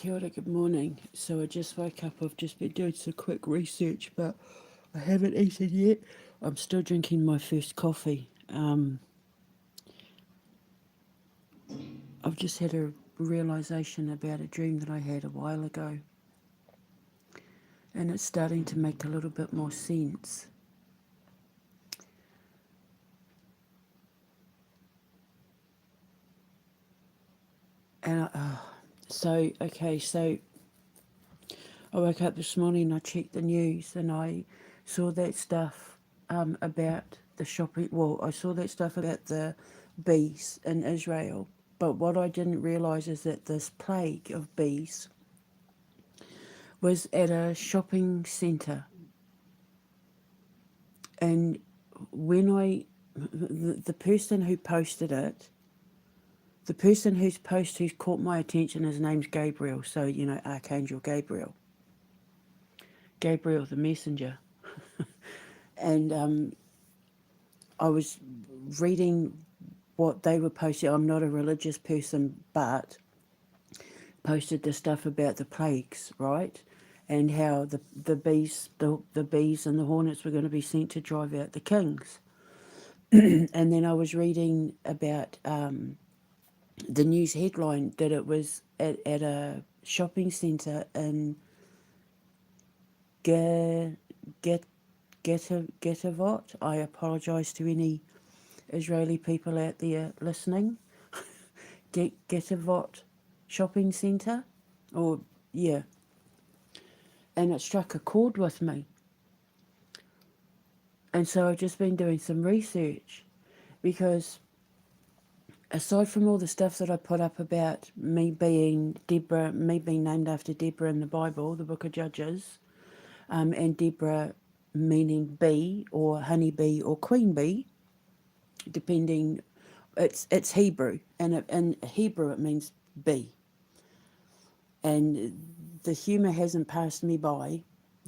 Kia ora, good morning. So I just woke up. I've just been doing some quick research, but I haven't eaten yet. I'm still drinking my first coffee. I've just had a realization about a dream that I had a while ago, and it's starting to make a little bit more sense. And so I woke up this morning. I checked the news, and I saw that stuff about the shopping. Well, I saw that stuff about the bees in Israel. But what I didn't realise is that this plague of bees was at a shopping centre. And when the person who posted it, the person who's caught my attention, his name's Gabriel. So, Archangel Gabriel. Gabriel the messenger. And I was reading what they were posting. I'm not a religious person, but posted the stuff about the plagues, right? And how the bees the bees and the hornets were going to be sent to drive out the kings. And then I was reading about the news headline that it was at a shopping centre in Get Getavot. I apologise to any Israeli people out there listening. Getavot shopping centre, or yeah, and it struck a chord with me. And so I've just been doing some research because aside from all the stuff that I put up about me being Deborah, me being named after Deborah in the Bible, the book of Judges, and Deborah meaning bee or honeybee or queen bee, depending, it's Hebrew, and in Hebrew it means bee. And the humour hasn't passed me by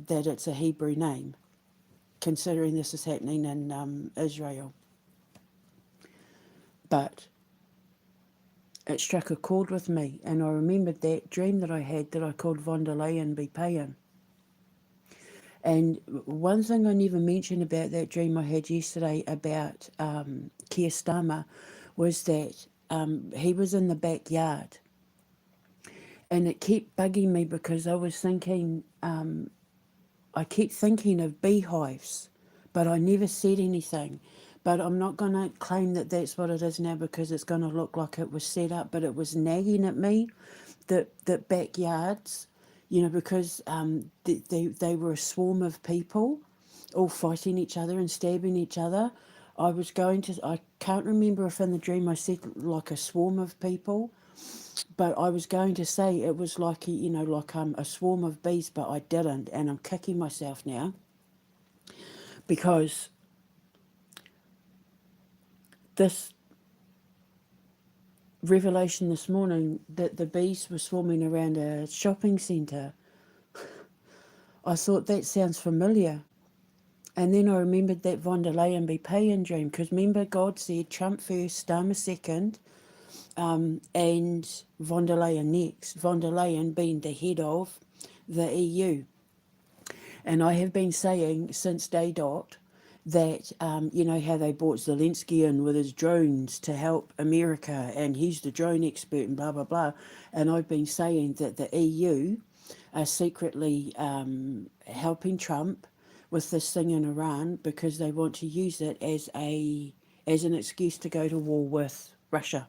that it's a Hebrew name, considering this is happening in Israel. But it struck a chord with me, and I remembered that dream that I had that I called Von der Leyen be paying. And one thing I never mentioned about that dream I had yesterday about Keir Starmer was that he was in the backyard, and it kept bugging me because I was thinking, I kept thinking of beehives, but I never said anything. But I'm not going to claim that that's what it is now because it's going to look like it was set up, but it was nagging at me that backyards, because they were a swarm of people all fighting each other and stabbing each other. I can't remember if in the dream I said like a swarm of people, but I was going to say it was like, like a swarm of bees, but I didn't, and I'm kicking myself now because this revelation this morning that the bees were swarming around a shopping centre, I thought that sounds familiar. And then I remembered that Von der Leyen be paying dream, because remember God said Trump first, Starmer second, and Von der Leyen next. Von der Leyen being the head of the EU. And I have been saying since day dot that, how they brought Zelensky in with his drones to help America, and he's the drone expert and blah, blah, blah. And I've been saying that the EU are secretly helping Trump with this thing in Iran because they want to use it as an excuse to go to war with Russia,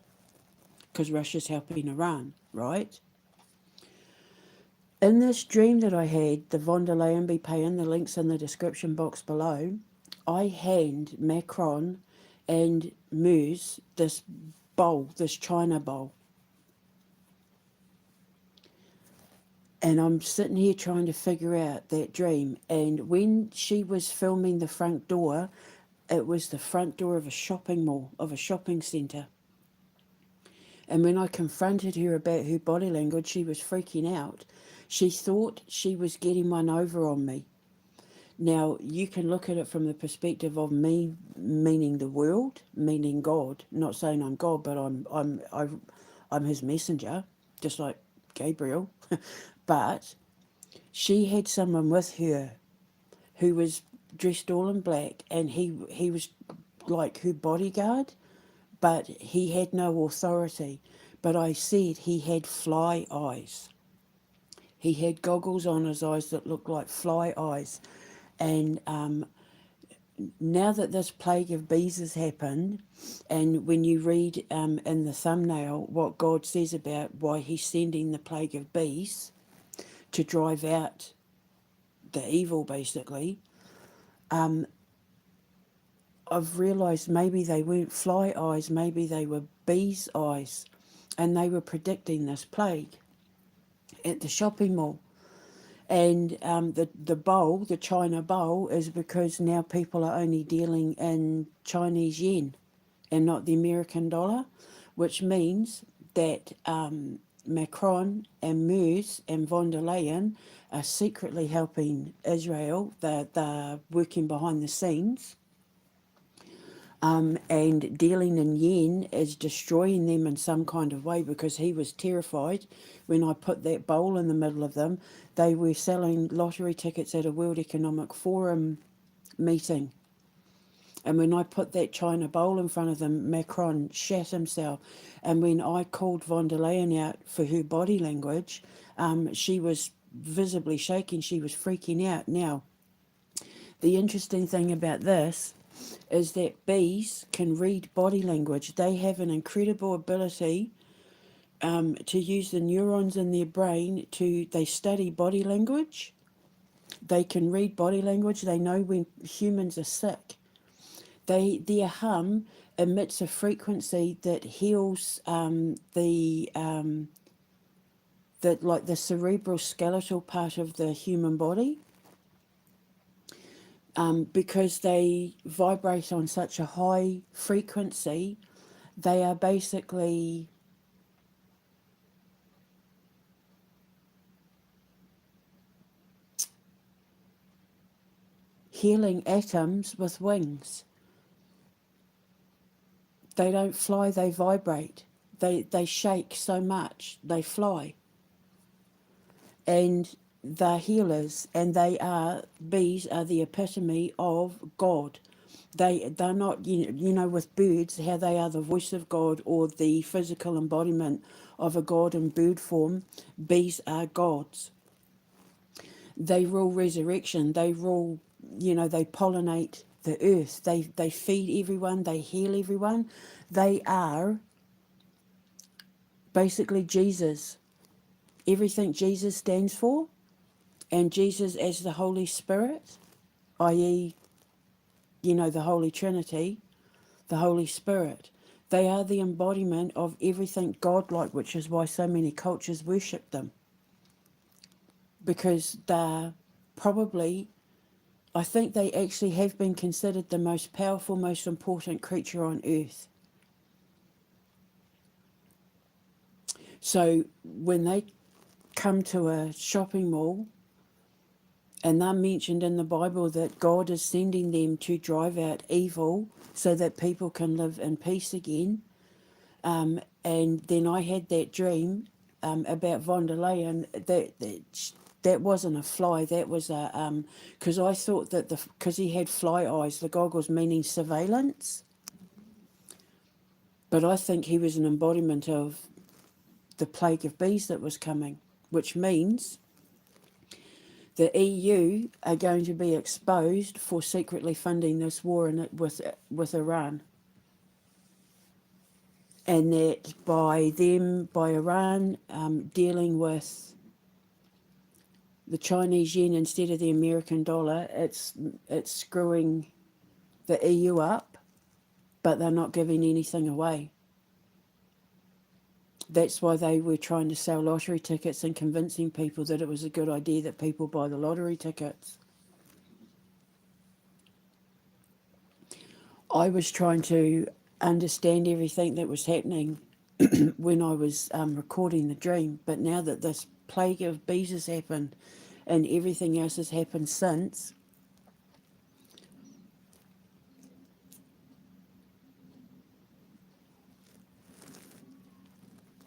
because Russia's helping Iran, right? In this dream that I had, the Von der Leyen be paying, the links in the description box below, I hand Macron and Mers this bowl, this china bowl. And I'm sitting here trying to figure out that dream. And when she was filming the front door, it was the front door of a shopping mall, of a shopping centre. And when I confronted her about her body language, she was freaking out. She thought she was getting one over on me. Now, you can look at it from the perspective of me, meaning the world, meaning God. Not saying I'm God, but I'm his messenger, just like Gabriel, but she had someone with her who was dressed all in black, and he was like her bodyguard, but he had no authority. But I said he had fly eyes. He had goggles on his eyes that looked like fly eyes. And now that this plague of bees has happened, and when you read in the thumbnail what God says about why he's sending the plague of bees to drive out the evil, basically, I've realised maybe they weren't fly eyes, maybe they were bees' eyes, and they were predicting this plague at the shopping mall. And the bowl, the China bowl, is because now people are only dealing in Chinese yen and not the American dollar, which means that Macron and Merz and von der Leyen are secretly helping Israel. They're working behind the scenes. And dealing in yen is destroying them in some kind of way, because he was terrified when I put that bowl in the middle of them. They were selling lottery tickets at a World Economic Forum meeting. And when I put that China bowl in front of them, Macron shat himself. And when I called von der Leyen out for her body language, she was visibly shaking. She was freaking out. Now, the interesting thing about this is that bees can read body language. They have an incredible ability to use the neurons in their brain they study body language. They can read body language. They know when humans are sick. Their hum emits a frequency that heals like the cerebral skeletal part of the human body. Because they vibrate on such a high frequency, they are basically healing atoms with wings. They don't fly, they vibrate. They shake so much, they fly. And they're healers, and bees are the epitome of God. They're not, you know, with birds, how they are the voice of God or the physical embodiment of a god in bird form. Bees are gods. They rule resurrection. They rule, they pollinate the earth. They feed everyone. They heal everyone. They are basically Jesus. Everything Jesus stands for, and Jesus as the Holy Spirit, i.e., the Holy Trinity, the Holy Spirit. They are the embodiment of everything godlike, which is why so many cultures worship them. Because they're probably, I think they actually have been considered the most powerful, most important creature on earth. So when they come to a shopping mall, and they're mentioned in the Bible that God is sending them to drive out evil so that people can live in peace again. And then I had that dream about von der Leyen. That wasn't a fly. That was a because I thought that because he had fly eyes, the goggles meaning surveillance. But I think he was an embodiment of the plague of bees that was coming, which means the EU are going to be exposed for secretly funding this war with Iran. And that by Iran dealing with the Chinese yen instead of the American dollar, it's screwing the EU up, but they're not giving anything away. That's why they were trying to sell lottery tickets and convincing people that it was a good idea that people buy the lottery tickets. I was trying to understand everything that was happening when I was recording the dream, but now that this plague of bees has happened and everything else has happened since,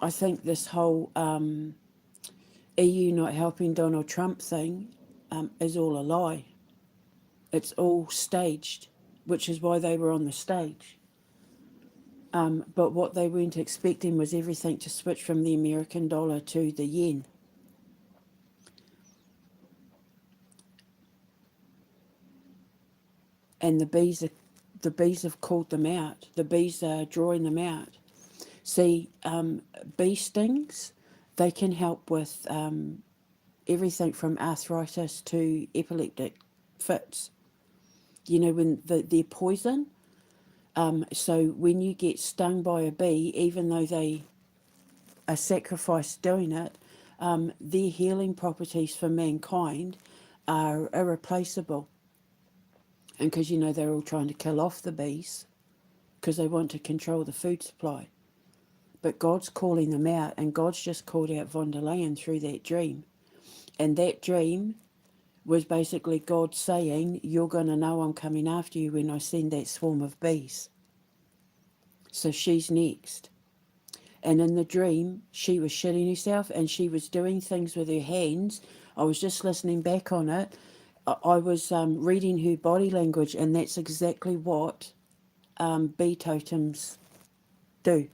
I think this whole EU not helping Donald Trump thing is all a lie. It's all staged, which is why they were on the stage. But what they weren't expecting was everything to switch from the American dollar to the yen. And the bees have called them out. The bees are drawing them out. See, bee stings, they can help with everything from arthritis to epileptic fits. You know, when they're poison. So when you get stung by a bee, even though they are sacrificed doing it, their healing properties for mankind are irreplaceable. And because, you know, they're all trying to kill off the bees because they want to control the food supply. But God's calling them out, and God's just called out von der Leyen through that dream. And that dream was basically God saying, you're going to know I'm coming after you when I send that swarm of bees. So she's next. And in the dream, she was shitting herself and she was doing things with her hands. I was just listening back on it. I was reading her body language, and that's exactly what bee totems do.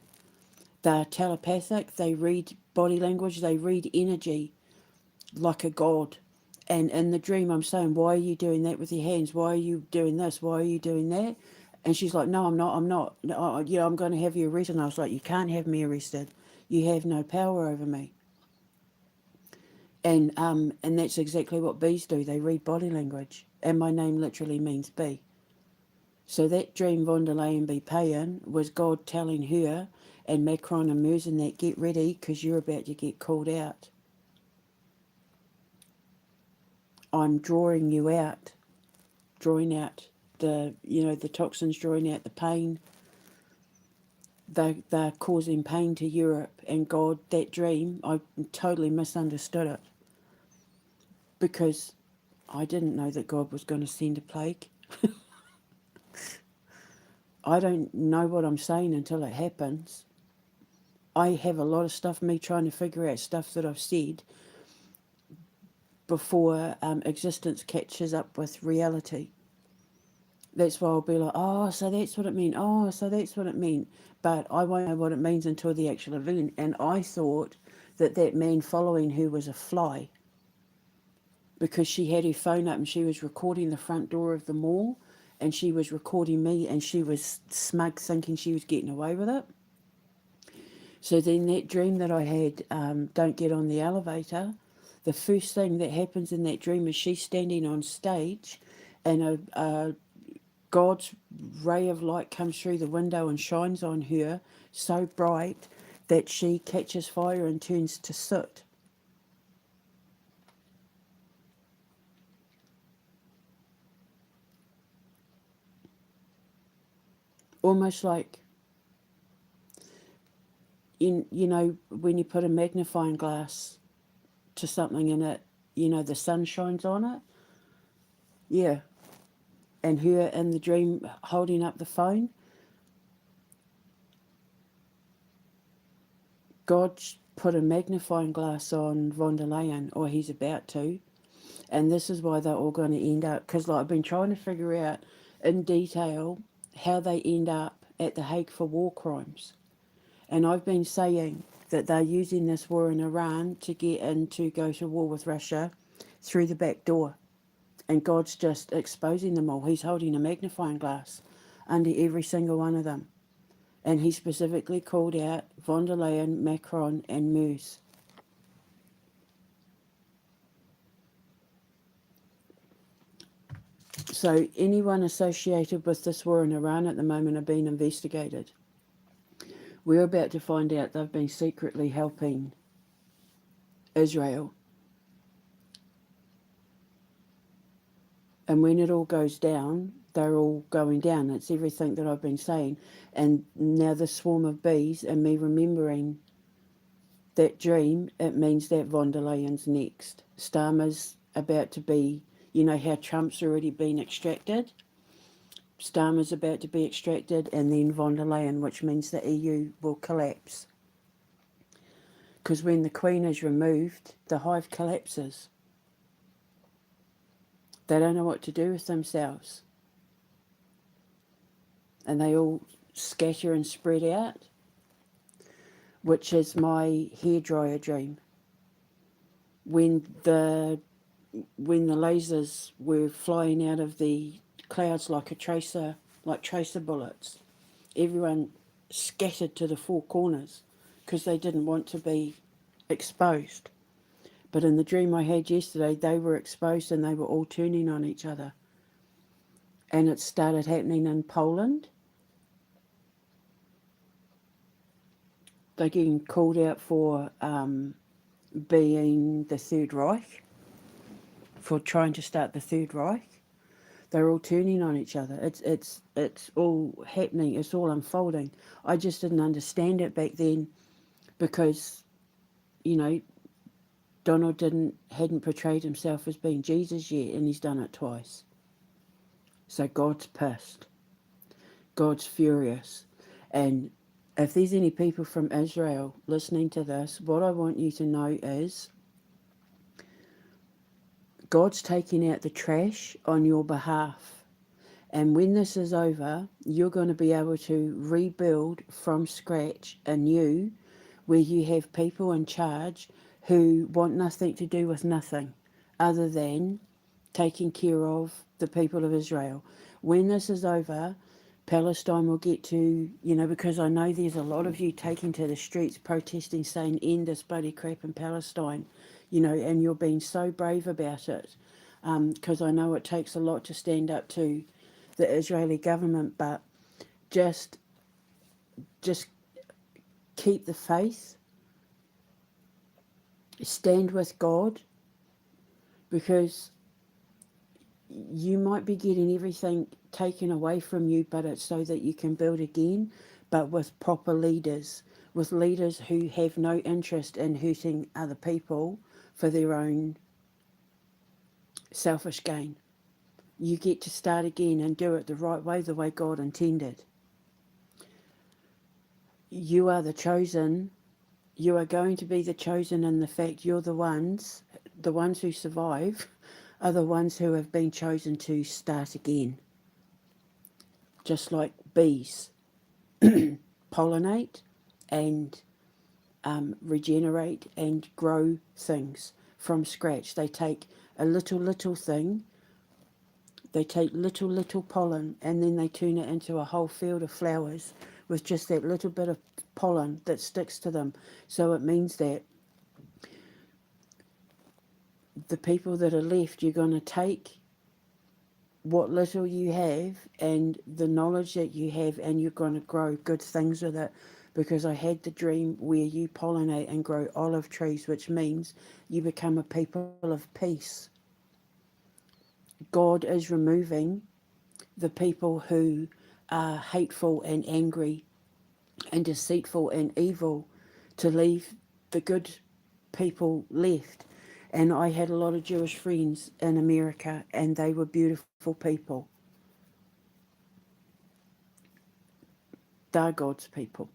They're telepathic, they read body language, they read energy like a god. And in the dream, I'm saying, why are you doing that with your hands? Why are you doing this? Why are you doing that? And she's like, no, I'm not. No, yeah, I'm going to have you arrested. And I was like, you can't have me arrested. You have no power over me. And that's exactly what bees do. They read body language. And my name literally means bee. So that dream von der Leyen be paying was God telling her and Macron and Merz and that, get ready because you're about to get called out. I'm drawing you out, drawing out the toxins, drawing out the pain. They're causing pain to Europe, and God, that dream, I totally misunderstood it because I didn't know that God was going to send a plague. I don't know what I'm saying until it happens. I have a lot of stuff, me trying to figure out stuff that I've said before existence catches up with reality. That's why I'll be like, oh, so that's what it meant. Oh, so that's what it meant. But I won't know what it means until the actual event. And I thought that man following her was a fly because she had her phone up and she was recording the front door of the mall and she was recording me and she was smug thinking she was getting away with it. So then that dream that I had, don't get on the elevator, the first thing that happens in that dream is she's standing on stage and a God's ray of light comes through the window and shines on her so bright that she catches fire and turns to soot. Almost like, you know, when you put a magnifying glass to something in it, you know, the sun shines on it. Yeah. And her in the dream holding up the phone. God put a magnifying glass on von der Leyen, or he's about to. And this is why they're all going to end up, because like I've been trying to figure out in detail how they end up at the Hague for war crimes. And I've been saying that they're using this war in Iran to get in to go to war with Russia through the back door. And God's just exposing them all. He's holding a magnifying glass under every single one of them. And he specifically called out von der Leyen, Macron and Merz. So anyone associated with this war in Iran at the moment are being investigated. We're about to find out they've been secretly helping Israel. And when it all goes down, they're all going down. It's everything that I've been saying. And now the swarm of bees and me remembering that dream, it means that von der Leyen's next. Starmer's about to be, you know how Trump's already been extracted? Starmer's about to be extracted, and then von der Leyen, which means the EU will collapse. Because when the queen is removed, the hive collapses. They don't know what to do with themselves. And they all scatter and spread out, which is my hairdryer dream. When the lasers were flying out of the clouds like tracer bullets, everyone scattered to the four corners because they didn't want to be exposed. But in the dream I had yesterday, they were exposed and they were all turning on each other. And it started happening in Poland. They're getting called out for being the Third Reich, for trying to start the Third Reich. They're all turning on each other. It's all happening. It's all unfolding. I just didn't understand it back then because, Donald hadn't portrayed himself as being Jesus yet, and he's done it twice. So God's pissed. God's furious. And if there's any people from Israel listening to this, what I want you to know is God's taking out the trash on your behalf. And when this is over, you're going to be able to rebuild from scratch anew, where you have people in charge who want nothing to do with nothing other than taking care of the people of Israel. When this is over, Palestine will get to, because I know there's a lot of you taking to the streets protesting, saying, end this bloody crap in Palestine, and you're being so brave about it, because I know it takes a lot to stand up to the Israeli government, but just keep the faith, stand with God, because you might be getting everything taken away from you, but it's so that you can build again, but with proper leaders, with leaders who have no interest in hurting other people for their own selfish gain. You get to start again and do it the right way, the way God intended. You are the chosen. You are going to be the chosen in the fact you're the ones who survive are the ones who have been chosen to start again. Just like bees pollinate and regenerate and grow things from scratch. They take a little thing, they take little pollen, and then they turn it into a whole field of flowers with just that little bit of pollen that sticks to them. So it means that the people that are left, you're going to take what little you have and the knowledge that you have, and you're going to grow good things with it. Because I had the dream where you pollinate and grow olive trees, which means you become a people of peace. God is removing the people who are hateful and angry and deceitful and evil to leave the good people left. And I had a lot of Jewish friends in America, and they were beautiful people. They're God's people.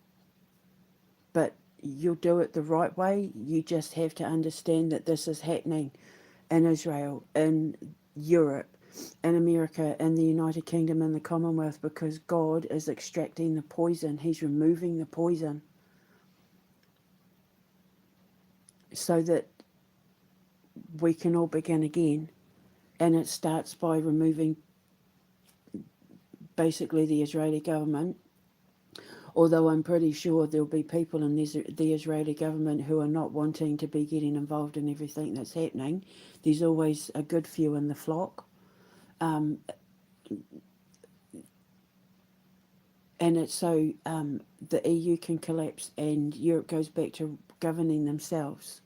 But you'll do it the right way. You just have to understand that this is happening in Israel, in Europe, in America, in the United Kingdom, in the Commonwealth, because God is extracting the poison. He's removing the poison so that we can all begin again. And it starts by removing basically the Israeli government, although I'm pretty sure there'll be people in the Israeli government who are not wanting to be getting involved in everything that's happening. There's always a good few in the flock. And it's so the EU can collapse and Europe goes back to governing themselves.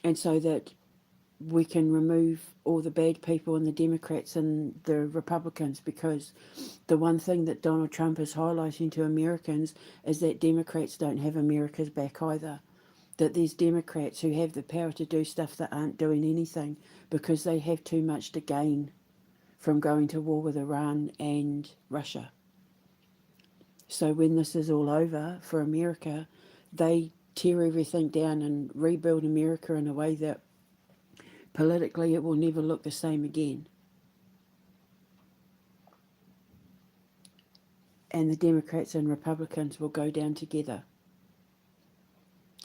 And so that we can remove all the bad people and the Democrats and the Republicans, because the one thing that Donald Trump is highlighting to Americans is that Democrats don't have America's back either. That there's Democrats who have the power to do stuff that aren't doing anything because they have too much to gain from going to war with Iran and Russia. So when this is all over for America, they tear everything down and rebuild America in a way that politically it will never look the same again. And the Democrats and Republicans will go down together,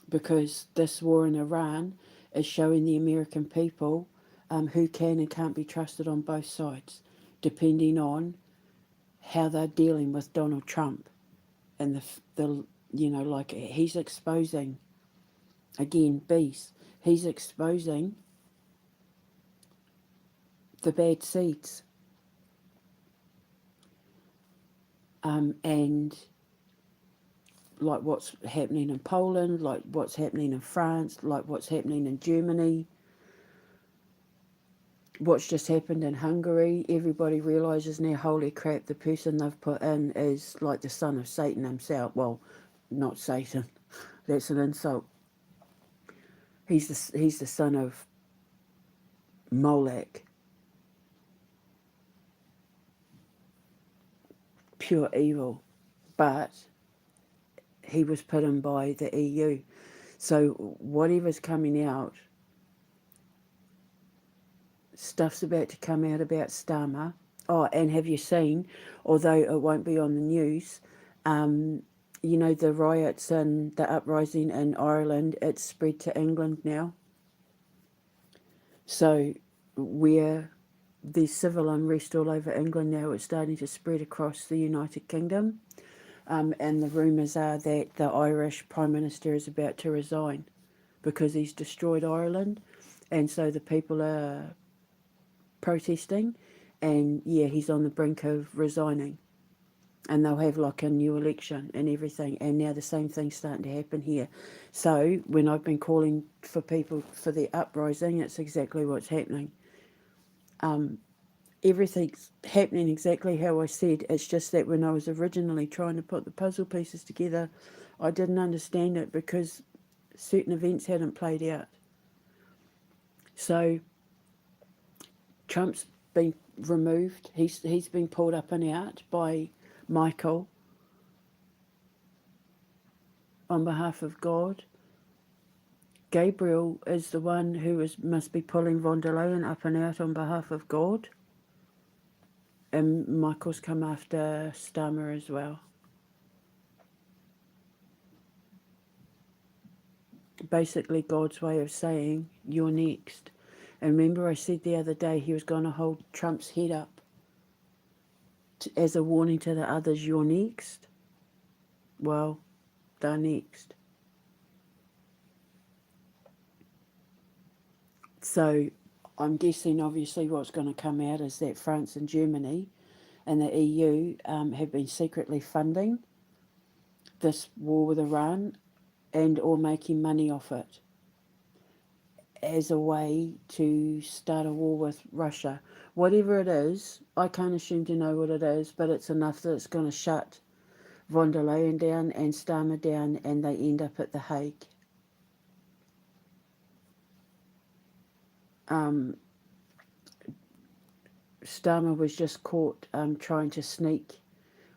because this war in Iran is showing the American people who can and can't be trusted on both sides, depending on how they're dealing with Donald Trump. And the like he's exposing, again, beast, he's exposing the bad seeds. And like what's happening in Poland, like what's happening in France, like what's happening in Germany, what's just happened in Hungary. Everybody realises now, holy crap, the person they've put in is like the son of Satan himself. Well, not Satan, that's an insult. He's the son of Molech, pure evil, but he was put in by the EU. So whatever's coming out, stuff's about to come out about Starmer. Oh, and have you seen, although it won't be on the news, the riots and the uprising in Ireland, it's spread to England now. So where there's civil unrest all over England now, it's starting to spread across the United Kingdom. And the rumours are that the Irish Prime Minister is about to resign because he's destroyed Ireland. And so the people are protesting, and yeah, he's on the brink of resigning. And they'll have like a new election and everything. And now the same thing's starting to happen here. So when I've been calling for people for the uprising, it's exactly what's happening. Everything's happening exactly how I said. It's just that when I was originally trying to put the puzzle pieces together, I didn't understand it because certain events hadn't played out. So Trump's been removed. He's been pulled up and out by Michael on behalf of God. Gabriel is the one who must be pulling von der Leyen up and out on behalf of God. And Michael's come after Starmer as well. Basically God's way of saying, you're next. And remember I said the other day he was going to hold Trump's head up as a warning to the others, you're next. Well, they're next. So I'm guessing obviously what's going to come out is that France and Germany and the EU have been secretly funding this war with Iran and or making money off it as a way to start a war with Russia. Whatever it is, I can't assume to know what it is, but it's enough that it's going to shut von der Leyen down and Starmer down, and they end up at The Hague. Starmer was just caught trying to sneak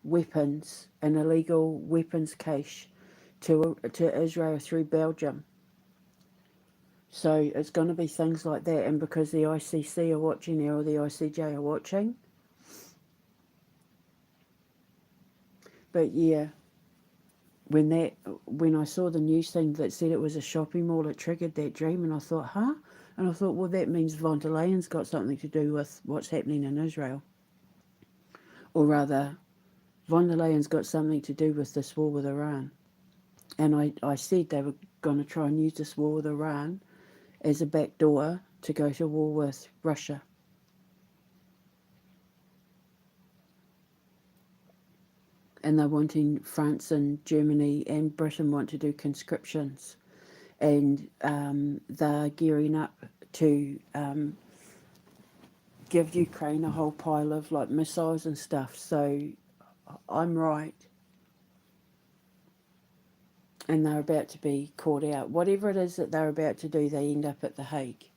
weapons, an illegal weapons cache, to Israel through Belgium. So it's going to be things like that, and because the ICC are watching now, or the ICJ are watching. But yeah, when I saw the news thing that said it was a shopping mall, it triggered that dream, and I thought, huh? And I thought, well, that means von der Leyen's got something to do with what's happening in Israel. Or rather, von der Leyen's got something to do with this war with Iran. And I said they were going to try and use this war with Iran as a backdoor to go to war with Russia. And they're wanting France and Germany and Britain want to do conscriptions. And they're gearing up to give Ukraine a whole pile of like missiles and stuff. So I'm right. And they're about to be caught out. Whatever it is that they're about to do, they end up at The Hague.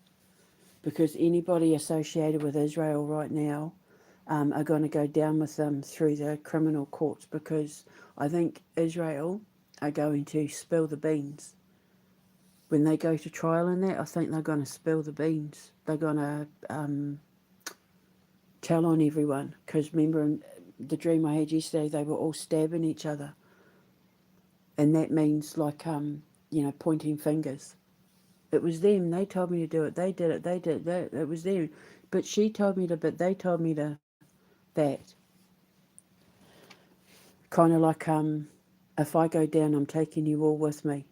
Because anybody associated with Israel right now are going to go down with them through the criminal courts, because I think Israel are going to spill the beans when they go to trial in that, I think they're going to spill the beans. They're going to tell on everyone. Because remember, in the dream I had yesterday, they were all stabbing each other. And that means like, pointing fingers. It was them. They told me to do it. They did it. They did that. It was them. But she told me to, but they told me to that. Kind of like, if I go down, I'm taking you all with me.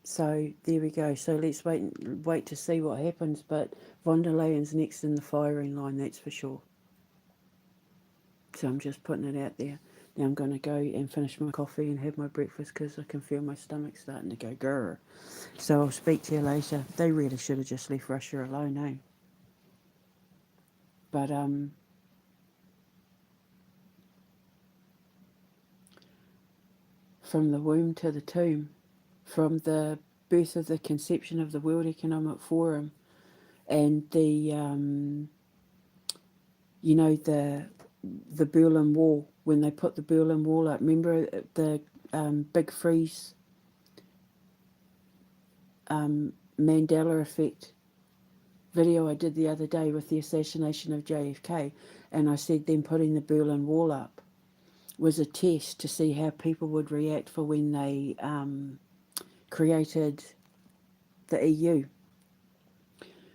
So there we go. So let's wait to see what happens. But von der Leyen's next in the firing line, that's for sure. So I'm just putting it out there. Now I'm going to go and finish my coffee and have my breakfast because I can feel my stomach starting to go grrr. So I'll speak to you later. They really should have just left Russia alone, eh? But from the womb to the tomb, from the birth of the conception of the World Economic Forum and the the Berlin Wall, when they put the Berlin Wall up. Remember the Big Freeze Mandela effect video I did the other day with the assassination of JFK, and I said them putting the Berlin Wall up was a test to see how people would react for when they created the EU.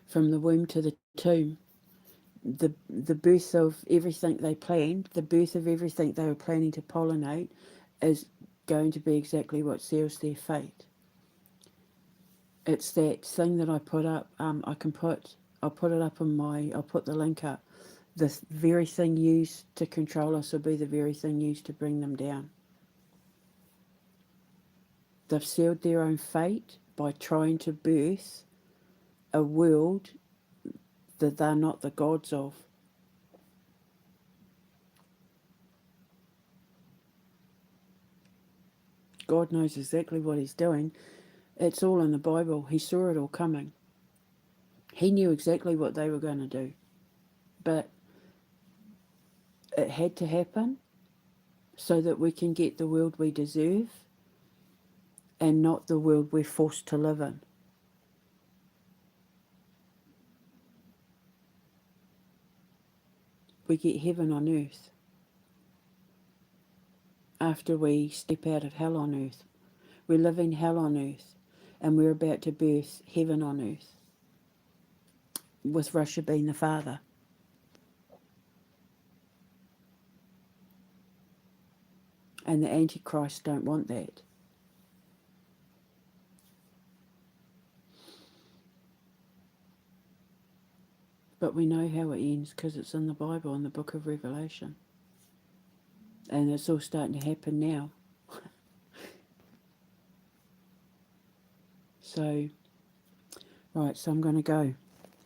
From the womb to the tomb, the birth of everything they planned, the birth of everything they were planning to pollinate is going to be exactly what seals their fate. It's that thing that I put up. I'll put it up I'll put the link up. The very thing used to control us will be the very thing used to bring them down. They've sealed their own fate by trying to birth a world that they're not the gods of. God knows exactly what he's doing. It's all in the Bible. He saw it all coming. He knew exactly what they were going to do. But it had to happen so that we can get the world we deserve and not the world we're forced to live in. We get heaven on earth after we step out of hell on earth. We're living hell on earth, and we're about to birth heaven on earth, with Russia being the father. And the Antichrist don't want that. But we know how it ends because it's in the Bible, in the book of Revelation. And it's all starting to happen now. So, right, so I'm going to go.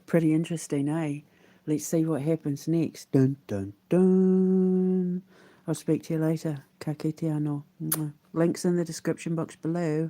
Pretty interesting, eh? Let's see what happens next. Dun, dun, dun. I'll speak to you later. Ka kite anō. Links in the description box below.